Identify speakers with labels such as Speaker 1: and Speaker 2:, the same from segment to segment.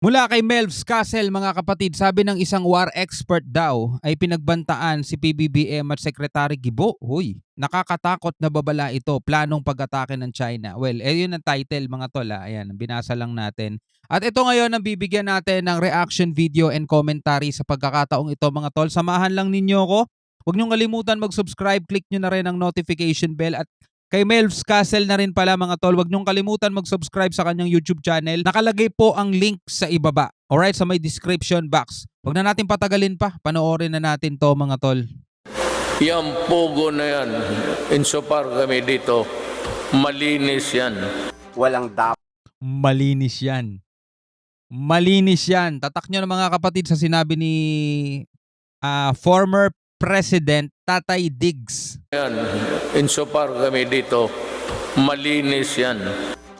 Speaker 1: Mula kay Melvs Castle mga kapatid, sabi ng isang war expert daw ay pinagbantaan si PBBM at Secretary Gibo. Huy, nakakatakot na babala ito, planong pag-atake ng China. Well, yun ang title mga tol. Ayan, binasa lang natin. At ito ngayon ang bibigyan natin ng reaction video and commentary sa pagkakataong ito mga tol. Samahan lang ninyo ko. Huwag niyong kalimutan mag-subscribe, click nyo na rin ang notification bell at kay Melvs Castle na rin pala mga tol, huwag niyong kalimutan mag-subscribe sa kanyang YouTube channel. Nakalagay po ang link sa ibaba. Alright, sa may description box. Huwag na natin patagalin pa. Panoorin na natin to mga tol.
Speaker 2: Yung pogo na yan, insofar kami dito, malinis yan.
Speaker 3: Walang dapat
Speaker 1: Malinis yan. Malinis yan. Tatak nyo na mga kapatid sa sinabi ni former President Tatay Diggs.
Speaker 2: Yan, insofar kami dito, malinis yan.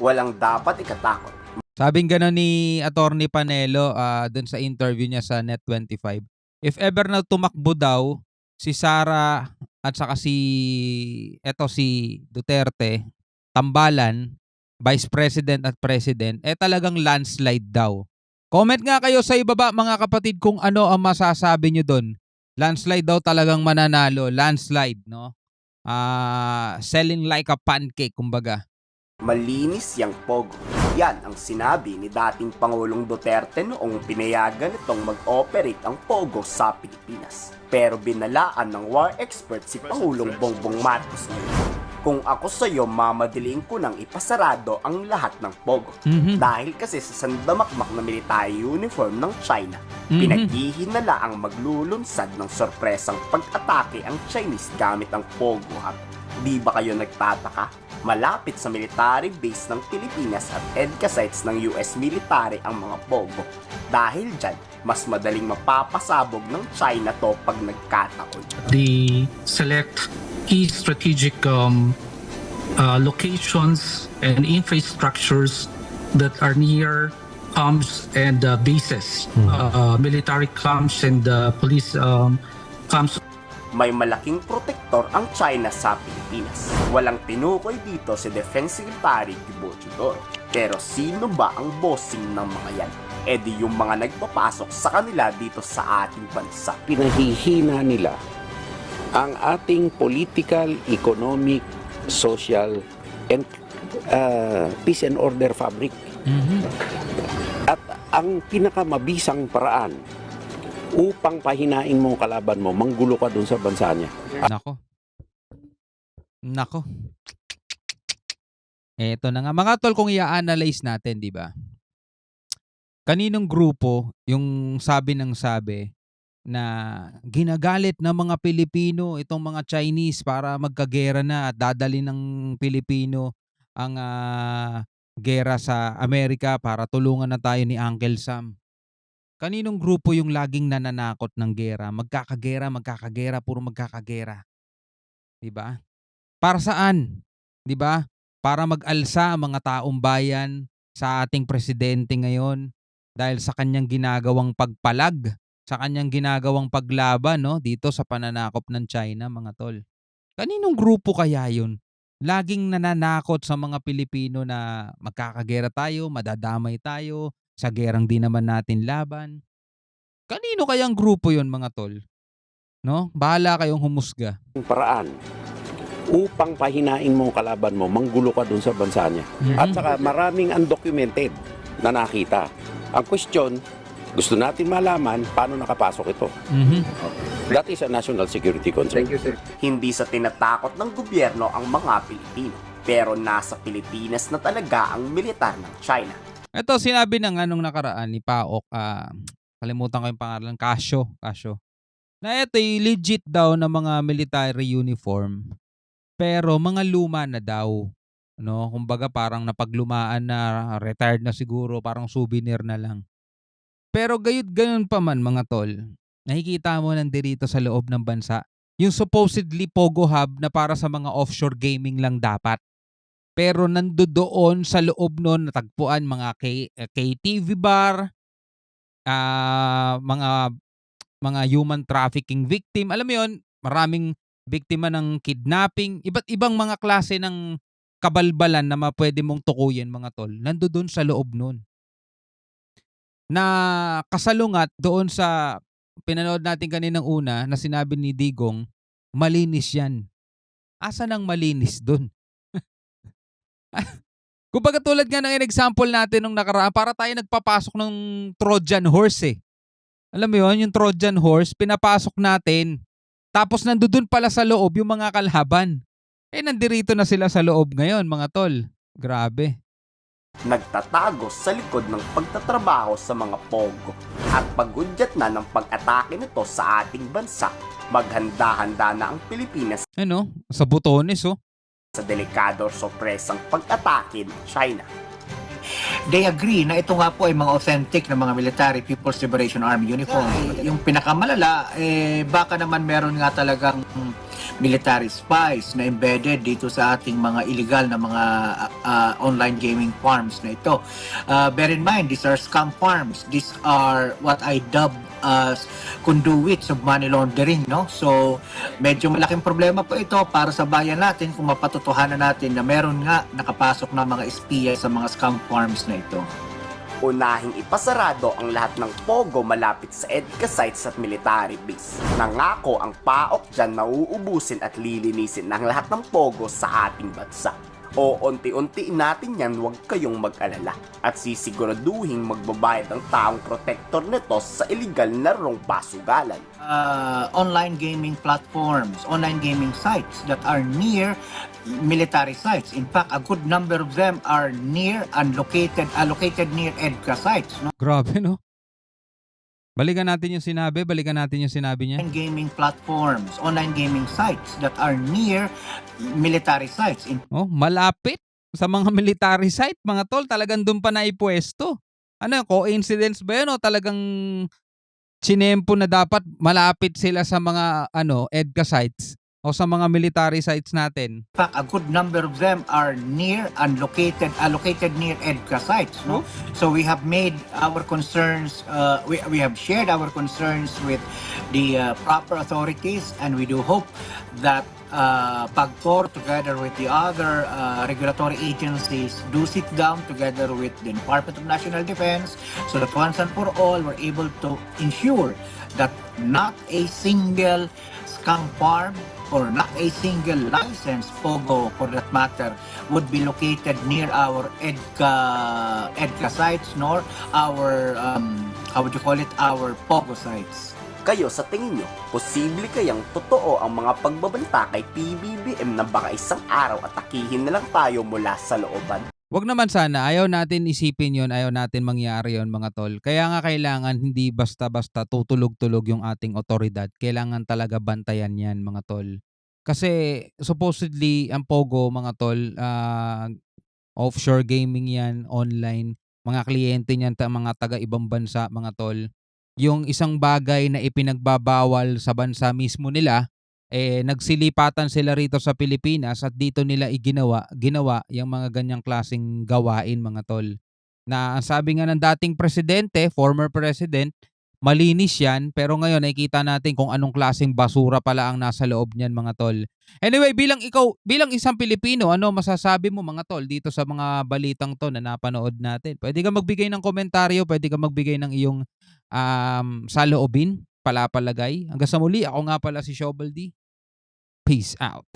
Speaker 3: walang dapat ikatakot.
Speaker 1: Sabing gano'n ni Attorney Panelo dun sa interview niya sa Net25. If ever na tumakbo daw si Sara at saka si Duterte, tambalan, Vice President at President, talagang landslide daw. Comment nga kayo sa ibaba mga kapatid kung ano ang masasabi nyo dun. Landslide daw talagang mananalo. Landslide, no? Selling like a pancake, kumbaga.
Speaker 3: Malinis yang pogo. Yan ang sinabi ni dating Pangulong Duterte noong pinayagan itong mag-operate ang pogo sa Pilipinas. Pero binalaan ng war expert si Pangulong Bongbong Marcos. Kung ako sa'yo, mamadiliin ko nang ipasarado ang lahat ng pogo. Dahil kasi sa sandamakmak na military uniform ng China, pinaghihinala ang maglulunsad ng sorpresang pag-atake ang Chinese gamit ang pogo hub. Di ba kayo nagtataka? Malapit sa military base ng Pilipinas at EDCA sites ng US military ang mga pogo. Dahil dyan, mas madaling mapapasabog ng China to pag nagkataon.
Speaker 4: They select key strategic locations and infrastructures that are near camps and bases, military camps and police camps.
Speaker 3: May malaking protektor ang China sa Pilipinas. Walang tinukoy dito si Defense Secretary Gibo Chidor. Pero sino ba ang bossing ng mga yan? Di yung mga nagpapasok sa kanila dito sa ating bansa.
Speaker 5: Pinahihina nila ang ating political, economic, social, and peace and order fabric. At ang pinakamabisang paraan upang pahinain mo ang kalaban mo, manggulo ka dun sa bansa niya.
Speaker 1: Nako. Eto na nga. Mga tol, kung i-analyze natin, di ba? Kaninong grupo yung sabi ng sabi na ginagalit ng mga Pilipino itong mga Chinese para magkagera na at dadali ng Pilipino ang gera sa Amerika para tulungan na tayo ni Uncle Sam. Kaninong grupo yung laging nananakot ng gera? Magkakagera, puro magkakagera. 'Di ba? Para saan? 'Di ba? Para mag-alsa ang mga taong bayan sa ating presidente ngayon dahil sa kanyang ginagawang pagpalag, sa kanyang ginagawang paglaban, no, dito sa pananakop ng China, mga tol. Kaninong grupo kaya 'yun? Laging nananakot sa mga Pilipino na magkakagera tayo, madadamay tayo, sa gerang di naman natin laban. Kanino kayang grupo 'yon mga tol? No? Bahala kayong humusga.
Speaker 5: Paraan upang pahinain mo ang kalaban mo, manggulo ka dun sa bansa niya. At saka maraming undocumented na nakita. Ang question, gusto natin malaman paano nakapasok ito. That is a national security concern.
Speaker 3: Thank you, sir. Hindi sa tinatakot ng gobyerno ang mga Pilipino, pero nasa Pilipinas na talaga ang militar ng China.
Speaker 1: Ito sinabi ng anong nakaraan ni Paok, kalimutan ko yung pangalan, Casio, na ito'y legit daw na mga military uniform, pero mga luma na daw. No? Kumbaga parang napaglumaan na, retired na siguro, parang souvenir na lang. Pero gayud-gayon pa man mga tol, nakikita mo nandito sa loob ng bansa, yung supposedly Pogo Hub na para sa mga offshore gaming lang dapat. Pero nandoon sa loob nun natagpuan mga KTV bar, mga human trafficking victim. Alam mo yun, maraming biktima ng kidnapping, iba't ibang mga klase ng kabalbalan na pwede mong tukuyin mga tol. Nandoon sa loob nun. na kasalungat doon sa pinanood natin kaninang una na sinabi ni Digong, malinis yan. Asan ang malinis dun? Kumbaga tulad nga ng example natin nung nakaraan, para tayo nagpapasok ng Trojan horse eh. Alam mo yun, yung Trojan horse, pinapasok natin. Tapos nandoon pala sa loob yung mga kalaban. Eh nandirito na sila sa loob ngayon mga tol. Grabe.
Speaker 3: Nagtatago sa likod ng pagtatrabaho sa mga pogo at paggudyat na ng pag-atake nito sa ating bansa. Maghanda-handa na ang Pilipinas
Speaker 1: Ano? Sa butones oh.
Speaker 3: sa delikado sorpresang pag-atake ng China.
Speaker 6: They agree na ito nga po ay mga authentic na mga military People's Liberation Army uniform. Yung pinakamalala, baka naman meron nga talagang military spies na embedded dito sa ating mga illegal na mga online gaming farms na ito. Bear in mind, these are scam farms. These are what I dub as conduits of money laundering, no? So, medyo malaking problema po ito para sa bayan natin kung mapatotohanan natin na meron nga nakapasok na mga espiya sa mga scam farms na ito.
Speaker 3: Unahing ipasarado ang lahat ng pogo malapit sa EDCA sites at military base. Nangako ang PAOK dyan na uubusin at lilinisin ng lahat ng pogo sa ating bansa. O unti-unti natin yan, huwag kayong mag-alala. At sisiguraduhin magbabayad ang taong protector nito sa illegal na rong pasugalan.
Speaker 6: Online gaming platforms, online gaming sites that are near military sites. In fact, a good number of them are near and located near EDCA sites. No?
Speaker 1: Grabe no. Balikan natin yung sinabi niya.
Speaker 6: Online gaming platforms, online gaming sites that are near military sites. In
Speaker 1: Oh, malapit sa mga military site, mga tol, talagang doon pa naipwesto. Ano, coincidence ba 'yun o talagang chinempo na dapat malapit sila sa mga EDCA sites o sa mga military sites natin?
Speaker 6: fact, a good number of them are near and located near EDCA sites. No? So we have made our concerns, we have shared our concerns with the proper authorities, and we do hope that PAGCOR together with the other regulatory agencies do sit down together with the Department of National Defense so that once and for all we're able to ensure that not a single scam farm or not a single licensed POGO for that matter would be located near our EDCA sites nor our our POGO sites.
Speaker 3: Kayo sa tingin nyo, posible kayang totoo ang mga pagbabanta kay PBBM na baka isang araw atakihin na lang tayo mula sa looban?
Speaker 1: Wag naman sana, ayaw natin isipin yon, ayaw natin mangyari yon mga tol. Kaya nga kailangan hindi basta-basta tutulog-tulog yung ating otoridad. Kailangan talaga bantayan yan mga tol. Kasi supposedly ang Pogo mga tol, offshore gaming yan, online. Mga kliyente niyan, mga taga ibang bansa mga tol. Yung isang bagay na ipinagbabawal sa bansa mismo nila, nagsilipatan sila rito sa Pilipinas at dito nila ginawa yung mga ganyang klaseng gawain mga tol. Na ang sabi nga ng dating presidente, former president, malinis yan, pero ngayon nakikita natin kung anong klaseng basura pala ang nasa loob niyan mga tol. Anyway, bilang isang Pilipino, ano masasabi mo mga tol dito sa mga balitang to na napanood natin? Pwede ka magbigay ng komentaryo, pwede ka magbigay ng iyong saloobin, palapalagay. Hanggang sa muli, ako nga pala si Shovel D. Peace out.